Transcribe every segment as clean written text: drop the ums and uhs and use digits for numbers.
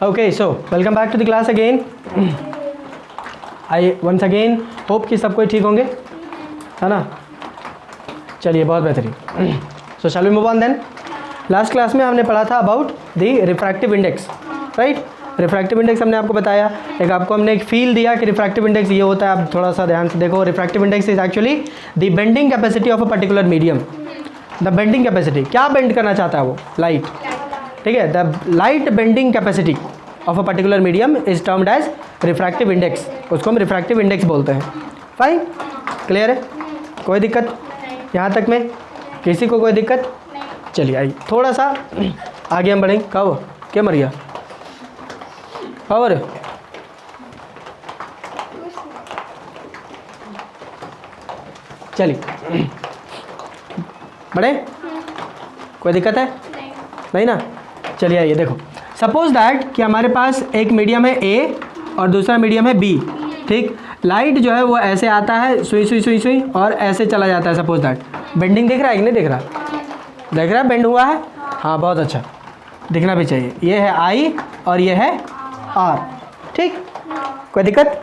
Okay, so welcome back to the class again. I once again hope कि सब कोई ठीक होंगे, है ना? चलिए, बहुत बेहतरीन. So shall we move on then? Last class में हमने पढ़ा था about the refractive index, right? Refractive index हमने आपको बताया, एक आपको हमने एक फील दिया कि रिफ्रैक्टिव इंडेक्स ये होता है. आप थोड़ा सा ध्यान से देखो. Refractive index is actually the bending capacity of a particular medium. The bending capacity, क्या बेंड करना चाहता है वो? लाइट. ठीक है, the light bending capacity of a particular medium is termed as refractive index. उसको हम रिफ्रैक्टिव इंडेक्स बोलते हैं. फाइन, क्लियर है? कोई दिक्कत यहाँ तक में? किसी को कोई दिक्कत? चलिए आइए थोड़ा सा आगे हम बढ़ेंगे. कब क्या मर गया और चलिए बढ़े. कोई दिक्कत है? नहीं ना? चलिए आइए देखो. सपोज दैट कि हमारे पास एक मीडियम है ए और दूसरा मीडियम है बी. ठीक, लाइट जो है वो ऐसे आता है, सुई सुई सुई सुई, और ऐसे चला जाता है. सपोज दैट बेंडिंग दिख रहा है कि नहीं दिख रहा? देख रहा है बेंड हुआ है. हाँ, बहुत अच्छा, दिखना भी चाहिए. ये है आई और ये है आर. ठीक, कोई दिक्कत?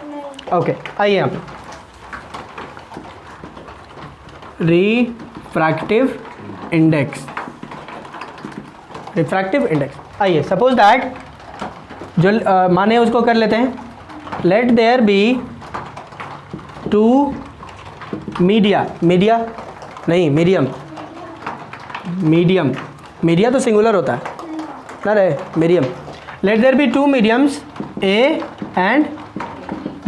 ओके, आइए यहाँ पे रिफ्रैक्टिव इंडेक्स. रिफ्रैक्टिव इंडेक्स, आइए सपोज दैट जो माने उसको कर लेते हैं. Let there be two media. Media नहीं, मीडियम. मीडियम, मीडिया तो सिंगुलर होता है ना रे. Medium. Let there be two mediums A and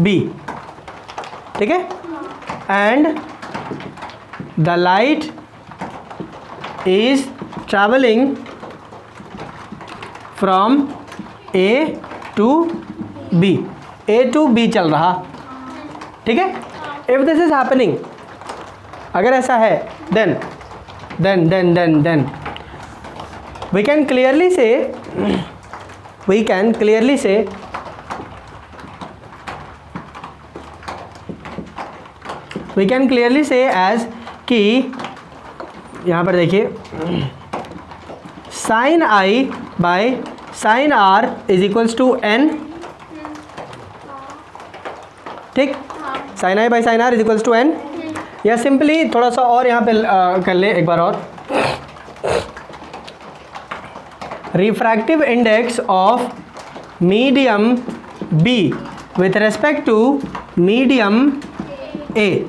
B. ठीक है, and the light is travelling from A to B. A to B चल रहा. ठीक है, इफ दिस इज हैपनिंग, अगर ऐसा है then we can clearly say as कि यहाँ पर देखिए sin i by sin r is equals to n. ठीक, sin i by sin r is equals to n. या सिंपली थोड़ा सा और यहाँ पे कर ले एक बार और. Refractive index of medium B with respect to medium A.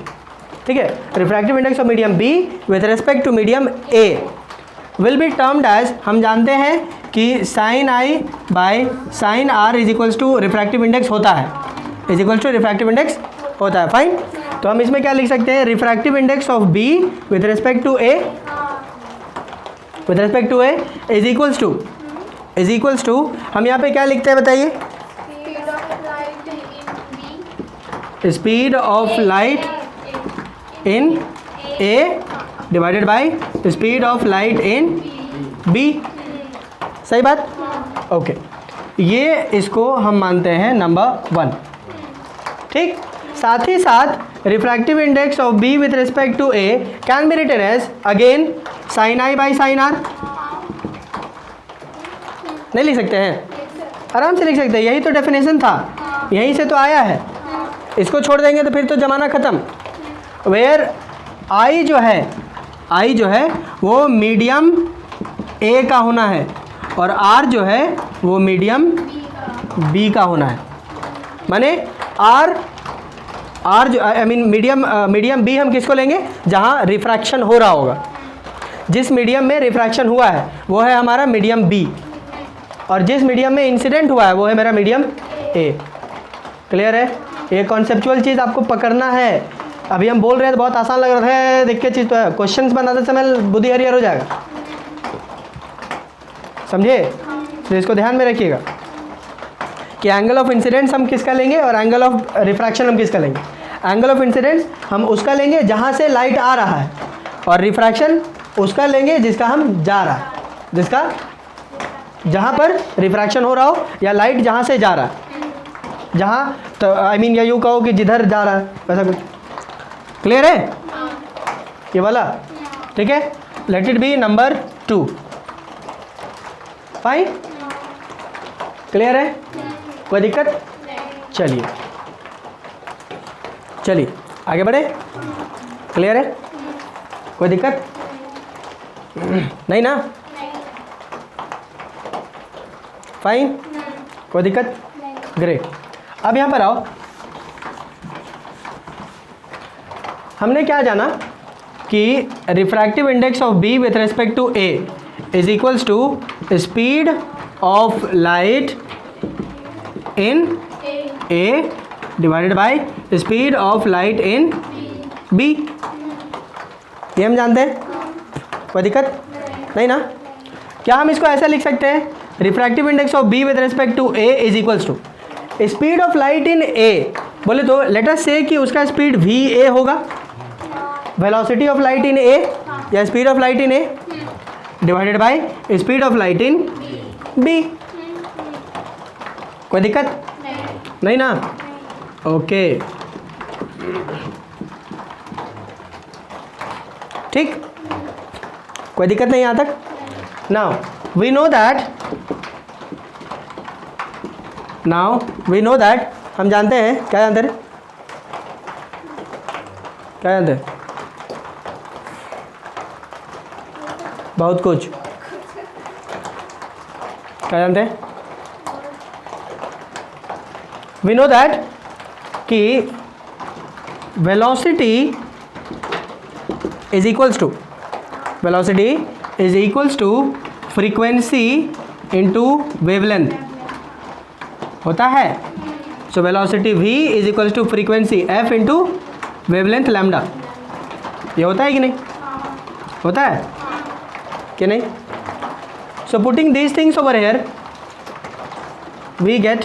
ठीक है, refractive index of medium B with respect to medium A will be termed as, हम जानते हैं कि sine i by sine r is equals to refractive index होता है, is equals to refractive index होता है. फाइन, तो हम इसमें क्या लिख सकते हैं? Refractive index of B with respect to A, with respect to A is equals to हम यहाँ पे क्या लिखते हैं बताइए? Speed of light in A divided by speed of light in B. सही बात? ओके, ये इसको हम मानते हैं नंबर 1. ठीक, साथ ही साथ refractive index of B with respect to A can be written as again sine i by sine r. नहीं लिख सकते हैं? आराम से लिख सकते हैं. यही तो डेफिनेशन था, यहीं से तो आया है. इसको छोड़ देंगे तो फिर तो जमाना ख़त्म. वेयर आई जो है वो मीडियम ए का होना है और आर जो है वो मीडियम बी का होना है. माने आर जो आई मीन मीडियम बी हम किसको लेंगे? जहाँ रिफ्रैक्शन हो रहा होगा. जिस मीडियम में रिफ्रैक्शन हुआ है वो है हमारा मीडियम बी, और जिस मीडियम में इंसिडेंट हुआ है वो है मेरा मीडियम ए. क्लियर है? ये कॉन्सेप्चुअल चीज़ आपको पकड़ना है. अभी हम बोल रहे हैं तो बहुत आसान लग रहा है, देख के चीज़ तो है. क्वेश्चंस बनाते समय बुद्धि हरियर हो जाएगा, समझे? तो इसको ध्यान में रखिएगा कि एंगल ऑफ इंसिडेंस हम किसका लेंगे और एंगल ऑफ रिफ्रैक्शन हम किसका लेंगे. एंगल ऑफ इंसिडेंस हम उसका लेंगे जहाँ से लाइट आ रहा है, और रिफ्रैक्शन उसका लेंगे जिसका हम जा रहा है, जिसका जहाँ पर रिफ्रैक्शन हो रहा हो या लाइट जहाँ से जा रहा है, जहाँ तो आई मीन या यूँ कहो कि जिधर जा रहा है, वैसा कुछ. क्लियर है ये वाला? ठीक है, let it be number 2. Fine. Clear है? कोई दिक्कत? चलिए चलिए आगे बढ़े। क्लियर है? कोई दिक्कत नहीं ना? फाइन, कोई दिक्कत? ग्रेट। अब यहाँ पर आओ, हमने क्या जाना कि refractive index of B with respect to A is equals to speed of light in A divided by speed of light in B. ये हम जानते हैं, कोई दिक्कत नहीं ना? क्या हम इसको ऐसा लिख सकते हैं, refractive index of B with respect to A is equals to speed of light in A, बोले तो लेट अस से कि उसका स्पीड वी ए होगा, velocity of light in A या speed of light in A divided by speed of light in B. कोई दिक्कत नहीं ना? ओके ठीक, कोई दिक्कत नहीं यहाँ तक। नाउ वी नो दैट हम जानते हैं, क्या जानते हैं, क्या जानते हैं? बहुत कुछ। क्या जानते हैं? वी नो दैट कि velocity is equals to frequency into wavelength होता है। So velocity v is equals to frequency f into wavelength lambda. ये होता है कि नहीं? होता है कि नहीं? So putting these things over here we get,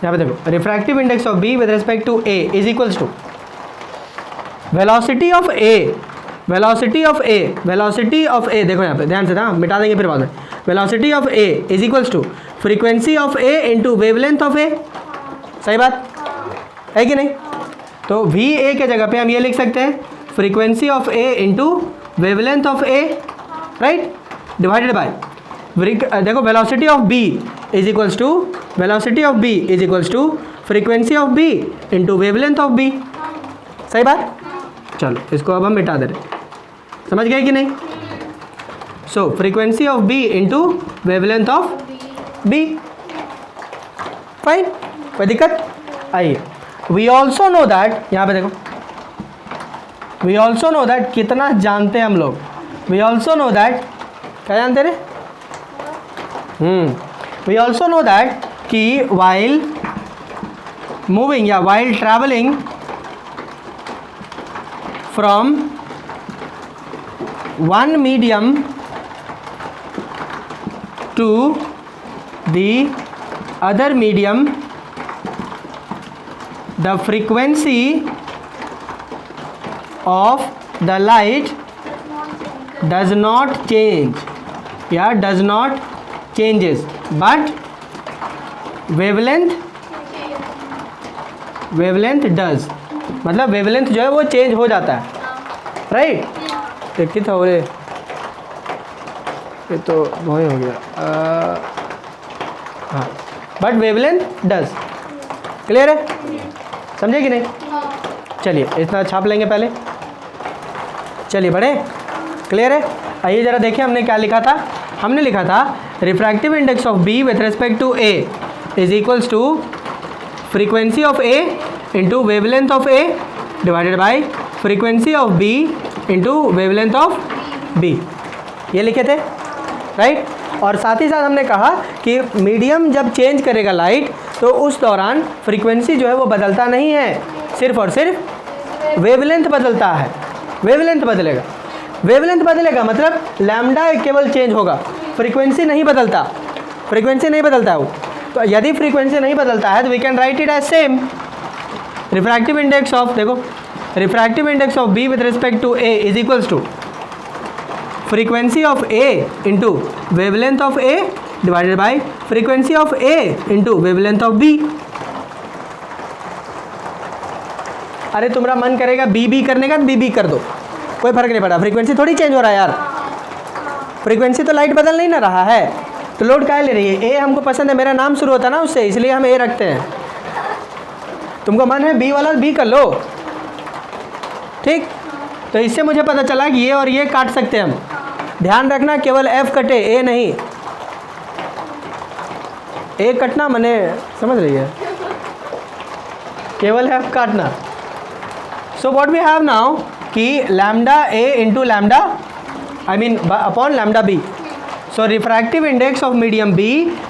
यहाँ पे देखो, refractive index of b with respect to a is equals to velocity of a, देखो यहाँ पे ध्यान से था, मिटा देंगे फिर बाद में। Velocity of a is equals to frequency of a into wavelength of a। सही बात है कि नहीं? तो वी ए के जगह पे हम ये लिख सकते हैं frequency of a into wavelength of a, right, divided by देखो velocity of b is equals to frequency of b into wavelength of b। सही बात? चलो इसको अब हम मिटा दे रहे, समझ गए कि नहीं? So frequency of b into wavelength of b। Fine, कोई दिक्कत? आइए, वी ऑल्सो नो दैट, यहाँ पे देखो, वी ऑल्सो नो दैट, कितना जानते हैं हम लोग। वी ऑल्सो नो दैट, क्या जानते रे? वी ऑल्सो नो दैट कि वाइल मूविंग या while travelling from one medium to the other medium, the frequency of the light does not change, या does not changes, but wavelength does, मतलब wavelength जो है वो चेंज हो जाता है, राइट? देखिए था बोले, ये तो वही हो गया, हाँ, बट वेवलेंथ डज। क्लियर है? समझे कि नहीं? चलिए इतना छाप लेंगे पहले, चलिए बढ़े। क्लियर है? आइए ज़रा देखिए हमने क्या लिखा था। हमने लिखा था refractive index of B with respect to A is equals to frequency of A into wavelength of A divided by frequency of B into wavelength of B. ये लिखे थे, राइट? और साथ ही साथ हमने कहा कि मीडियम जब चेंज करेगा लाइट तो उस दौरान फ्रीक्वेंसी जो है वो बदलता नहीं है, सिर्फ और सिर्फ वेवलेंथ बदलता है। वेवलेंथ बदलेगा मतलब लैम्डा केवल चेंज होगा, फ्रीक्वेंसी नहीं बदलता, है वो। तो यदि फ्रीक्वेंसी नहीं बदलता है तो we can write it as same refractive index of, देखो, refractive index of B with respect to A is equals to frequency of A into wavelength of A divided by frequency of A into wavelength of B. अरे तुम्हारा मन करेगा B करने का तो B कर दो, कोई फर्क नहीं पड़ा, फ्रीक्वेंसी थोड़ी चेंज हो रहा है यार, फ्रीक्वेंसी तो लाइट बदल नहीं ना रहा है, तो लोड क्या ले रही है? ए हमको पसंद है, मेरा नाम शुरू होता है ना उससे, इसलिए हम ए रखते हैं। तुमको मन है बी वाला बी कर लो, ठीक। तो इससे मुझे पता चला कि ये और ये काट सकते हैं हम। ध्यान रखना केवल एफ कटे, ए नहीं। ए कटना मने समझ रही है, केवल एफ काटना। So what we have now कि lambda A into lambda I mean upon lambda B. So refractive index of medium B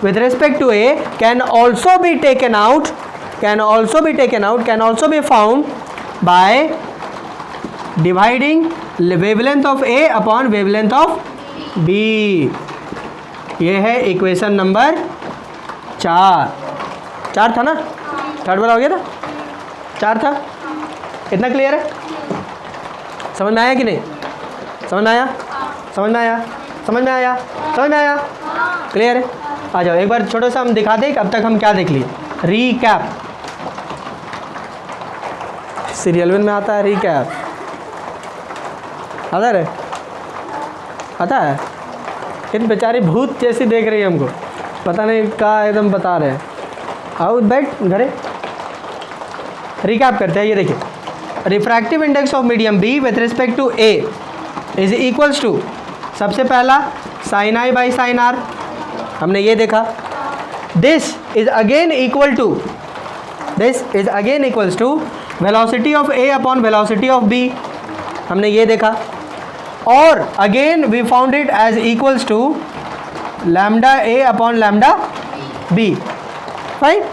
with respect to A can also be taken out, can also be found by dividing wavelength of A upon wavelength of B. ये है equation number 4 था ना, third वाला हो गया था, 4 था। इतना क्लियर है? समझ में आया कि नहीं? समझ में आया? समझ में आया? समझ में आया? समझ में आया? क्लियर है? आ जाओ एक बार छोटा सा हम दिखा दें कि अब तक हम क्या देख लिए। रीकैप, सीरियल में आता है रीकैप, आता है? आता है? इन बेचारी भूत जैसी देख रही है हमको, पता नहीं क्या एकदम बता रहे हैं। आओ बैठ घरे, रीकैप करते हैं। ये देखिए, refractive index of medium B with respect to A is equals to, सबसे पहला sine i by sine r, हमने ये देखा। This is again equal to, this is again equals to velocity of A upon velocity of B, हमने ये देखा। और again we found it as equals to lambda A upon lambda B. Fine.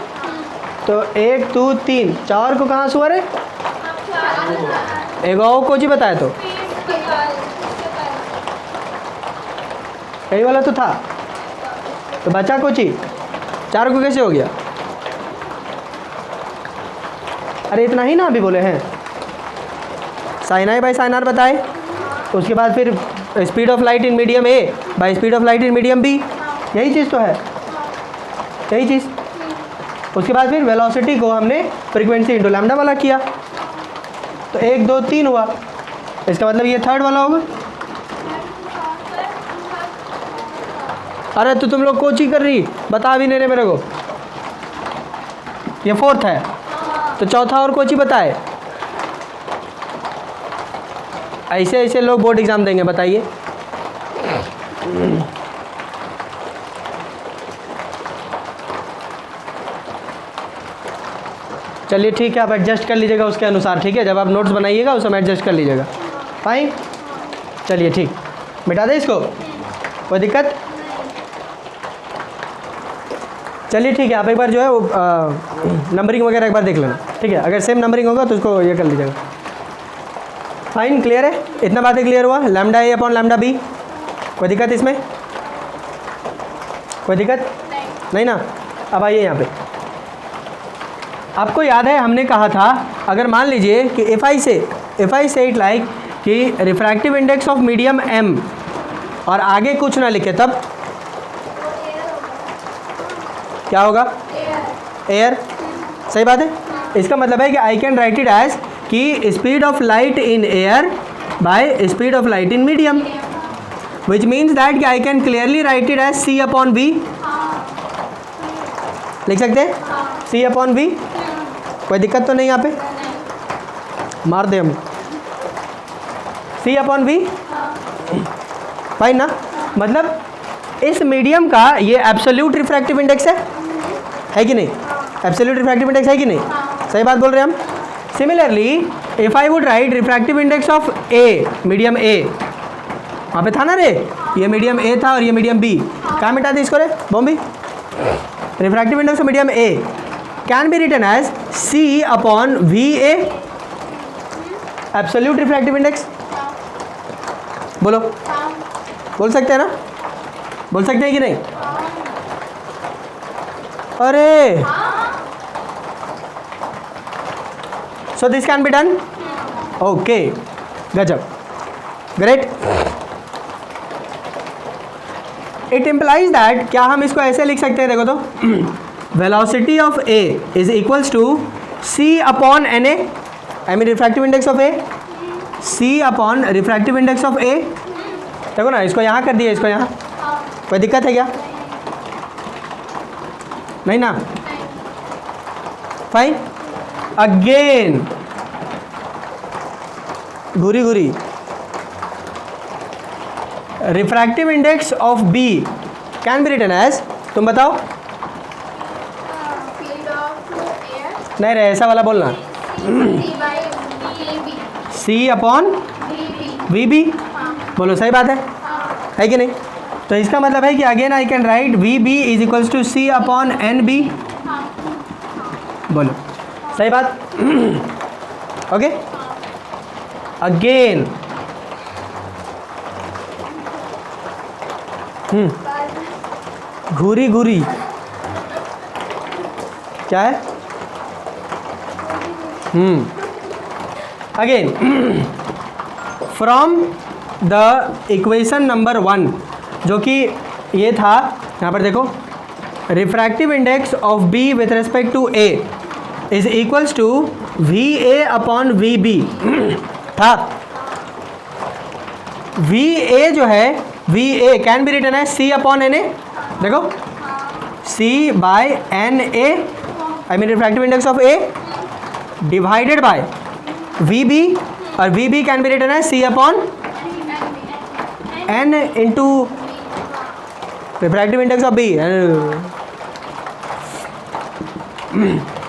तो 1 2 3 4 को कहाँ सुअर है? एगो को जी बताया तो यही वाला तो था, तो बचा कुछ ही, 4 को कैसे हो गया? अरे इतना ही ना अभी बोले हैं, sine i by sine r बताए। उसके बाद फिर speed of light in medium A by speed of light in medium B, यही चीज़ तो है, यही चीज़। उसके बाद फिर वेलोसिटी को हमने फ्रीक्वेंसी इंटू लैम्डा वाला किया, तो 1 2 3 हुआ। इसका मतलब ये थर्ड वाला होगा। अरे तो तुम लोग कोचिंग कर रही, बता भी नहीं रहे मेरे को। ये फोर्थ है, तो चौथा और कोचिंग बताए। ऐसे ऐसे लोग बोर्ड एग्जाम देंगे, बताइए। चलिए ठीक है, आप एडजस्ट कर लीजिएगा उसके अनुसार, ठीक है। जब आप नोट्स बनाइएगा उस समय एडजस्ट कर लीजिएगा। फाइन, चलिए ठीक, मिटा दे इसको, कोई दिक्कत? चलिए ठीक है, आप एक बार जो है वो नंबरिंग वगैरह एक बार देख लेना, ठीक है। अगर सेम नंबरिंग होगा तो उसको ये कर लीजिएगा। फाइन, क्लियर है? इतना बातें क्लियर हुआ? Lambda A upon lambda B, कोई दिक्कत इसमें? कोई दिक्कत नहीं ना? अब आइए यहाँ पे, आपको याद है हमने कहा था अगर मान लीजिए कि if I say it like कि refractive index of medium M और आगे कुछ ना लिखे, तब क्या होगा? एयर। सही बात है। इसका मतलब है कि I can write it as कि speed of light in air by speed of light in medium, which means that कि I can clearly write it as C upon V. लिख सकते हैं सी अपॉन वी, कोई दिक्कत तो नहीं यहाँ पे? मार दे हम सी अपॉन वी, फाइन ना? मतलब इस मीडियम का ये एब्सोल्यूट रिफ्रैक्टिव इंडेक्स है कि नहीं? एब्सोल्यूट रिफ्रैक्टिव इंडेक्स है कि नहीं? सही बात बोल रहे हैं हम। Similarly if I would write refractive index of A, medium ए, वहाँ पे था ना रे, ये मीडियम ए था और ये मीडियम बी, क्या मिटा दी इसको रे बॉम्बी? Refractive index of medium A can be written as C upon V A, absolute refractive index. बोलो, बोल सकते हैं ना? बोल सकते हैं कि नहीं? अरे so this can be done, okay, गजब, ग्रेट। इट इम्प्लाइज दैट, क्या हम इसको ऐसे लिख सकते हैं? देखो तो velocity of A is equals to C upon N A, I mean refractive index of A, C upon refractive index of A. देखो ना, इसको यहाँ कर दिया, इसको यहाँ, कोई दिक्कत है क्या? नहीं ना, फाइन। अगेन घूरी घूरी, refractive index of B can be written as, तुम बताओ। नहीं रे, ऐसा वाला बोलना, सी अपॉन वी बी। बोलो सही बात है कि नहीं? तो इसका मतलब है कि again I can write V B is equals to C upon N B. बोलो सही बात? ओके, अगेन घूरी घूरी क्या है? Again from the equation number 1, जो कि ये था, यहाँ पर देखो, refractive index of B with respect to A is equals to V A upon V B था। वी ए जो है, V A can be written है सी अपॉन एन ए। देखो, C by N A, I mean refractive index of A, divided by V B, और V B can be written है C upon N into refractive index of B.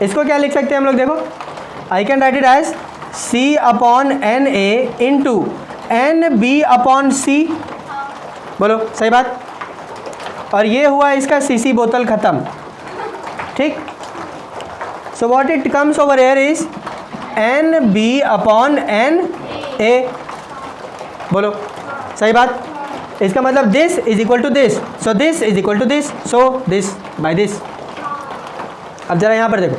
इसको क्या लिख सकते हैं हम लोग? देखो, I can write it as C upon N A into N B upon C. बोलो सही बात? और ये हुआ इसका सीसी बोतल ख़त्म, ठीक। So what it comes over here is N B upon N A. बोलो सही बात? इसका मतलब this is equal to this, so this is equal to this, so this by this. अब जरा यहाँ पर देखो,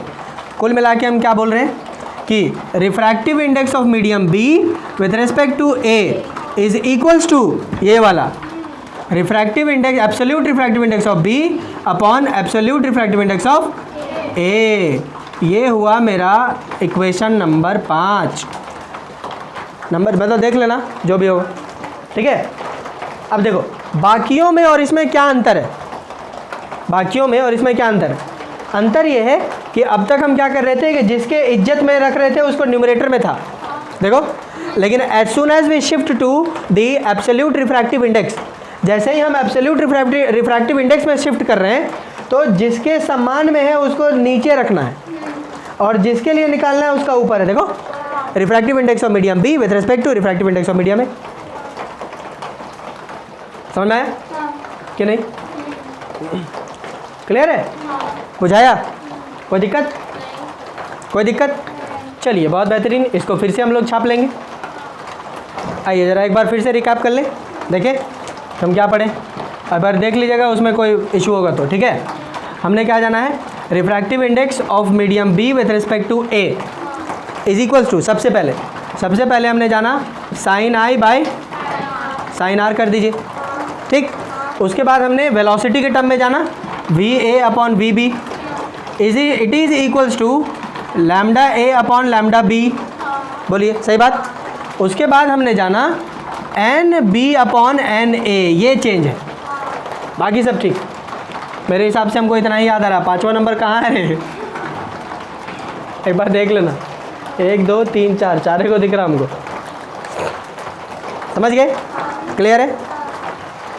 कुल मिला के हम क्या बोल रहे हैं कि refractive index of medium B with respect to A is equals to ये वाला refractive index, absolute refractive index of B upon absolute refractive index of A. ये हुआ मेरा इक्वेशन नंबर 5। नंबर मतलब देख लेना जो भी होगा, ठीक है। अब देखो, बाकियों में और इसमें क्या अंतर है? बाकियों में और इसमें क्या अंतर है? अंतर ये है कि अब तक हम क्या कर रहे थे कि जिसके इज्जत में रख रहे थे उसको न्यूमरेटर में था, देखो। लेकिन as soon as we shift to the absolute refractive index, जैसे ही हम एब्सोल्यूट रिफ्रैक्टिव इंडेक्स में शिफ्ट कर रहे हैं, तो जिसके सम्मान में है उसको नीचे रखना है और जिसके लिए निकालना है उसका ऊपर है। देखो, refractive index of medium B with respect to refractive index of medium A. समझ में आया कि नहीं? क्लियर है? बुझाया? कोई दिक्कत? कोई दिक्कत? चलिए, बहुत बेहतरीन। इसको फिर से हम लोग छाप लेंगे। आइए जरा एक बार फिर से रिकैप कर लें, देखें हम क्या पढ़ें। एक बार देख लीजिएगा, उसमें कोई इशू होगा तो, ठीक है। हमने क्या जाना है? Refractive index of medium B with respect to A is equals to, सबसे पहले हमने जाना sine i by sine r कर दीजिए, ठीक। उसके बाद हमने वेलोसिटी के टर्म में जाना, V A upon V B it is equals to lambda A upon lambda B. बोलिए सही बात? उसके बाद हमने जाना N B upon N A, ये चेंज है, बाकी सब ठीक। मेरे हिसाब से हमको इतना ही याद आ रहा। 5वां नंबर कहाँ है रे? एक बार देख लेना, 1 2 3 4, चारे को दिख रहा हमको। समझ गए? क्लियर है?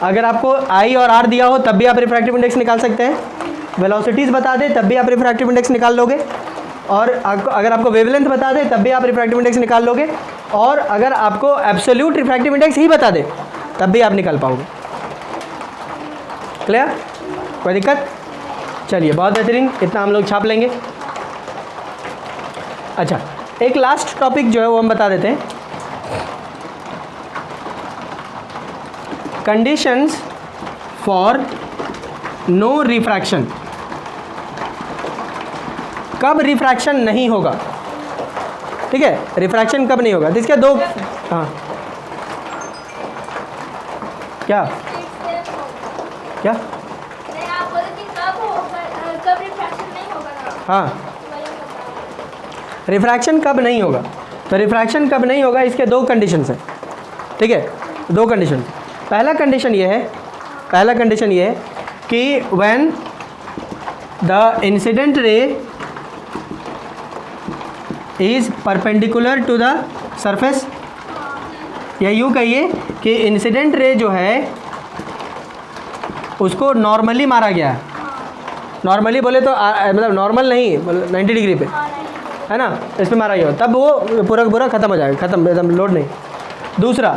अगर आपको आई और आर दिया हो तब भी आप रिफ्रैक्टिव इंडेक्स निकाल सकते हैं, वेलोसिटीज़ बता दे तब भी आप रिफ्रैक्टिव इंडेक्स निकाल लोगे, और अगर आपको वेवलेंथ बता दे तब भी आप रिफ्रैक्टिव इंडेक्स निकाल लोगे, और अगर आपको एब्सोल्यूट रिफ्रैक्टिव इंडेक्स ही बता दे तब भी आप निकाल पाओगे। क्लियर? कोई दिक्कत? चलिए, बहुत बेहतरीन। इतना हम लोग छाप लेंगे। अच्छा, एक लास्ट टॉपिक जो है वो हम बता देते हैं, कंडीशंस फॉर नो रिफ्रैक्शन। कब रिफ्रैक्शन नहीं होगा, ठीक है? रिफ्रैक्शन कब नहीं होगा, तो इसके दो, हाँ क्या क्या हाँ, रिफ्रैक्शन कब नहीं होगा, तो रिफ्रैक्शन कब नहीं होगा इसके दो कंडीशंस हैं, ठीक है? दो कंडीशन। पहला कंडीशन ये है कि when the incident ray is perpendicular to the surface, या यूँ कहिए कि इंसिडेंट रे जो है उसको नॉर्मली मारा गया है। नॉर्मली बोले तो मतलब नॉर्मल नहीं, 90 डिग्री पे, है ना, इस पे मारा गया तब वो पूरा ख़त्म हो जाएगा, ख़त्म एकदम लोड नहीं। दूसरा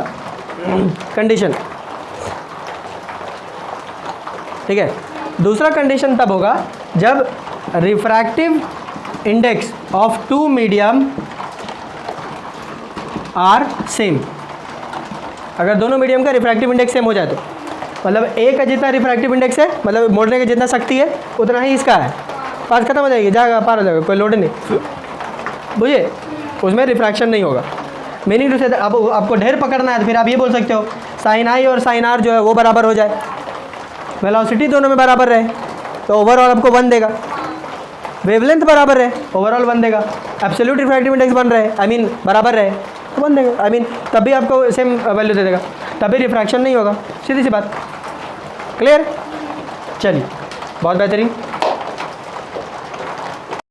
कंडीशन, ठीक है, दूसरा कंडीशन तब होगा जब refractive index of two medium are same. अगर दोनों मीडियम का रिफ्रैक्टिव इंडेक्स सेम हो जाए तो मतलब ए का जितना रिफ्रैक्टिव इंडेक्स है, मतलब मोड़ने का जितना शक्ति है उतना ही इसका है, पास खत्म हो जाएगी, जाएगा पार हो जाएगा, कोई लोड नहीं, बुझे, उसमें रिफ्रैक्शन नहीं होगा। मीनिंग टू से अब आपको ढेर पकड़ना है तो फिर आप ये बोल सकते हो साइन आई और साइन आर जो है वो बराबर हो जाए, वेलोसिटी दोनों में बराबर रहे तो ओवरऑल आपको 1 देगा, वेवलेंथ बराबर रहे ओवरऑल 1 देगा, एब्सोल्यूट रिफ्रैक्टिव इंडेक्स बन रहे आई मीन बराबर रहे तो 1 देगा, आई मीन तब भी आपको सेम वैल्यू दे देगा, तभी रिफ्रैक्शन नहीं होगा, सीधी सी बात, क्लियर। चलिए बहुत बेहतरीन।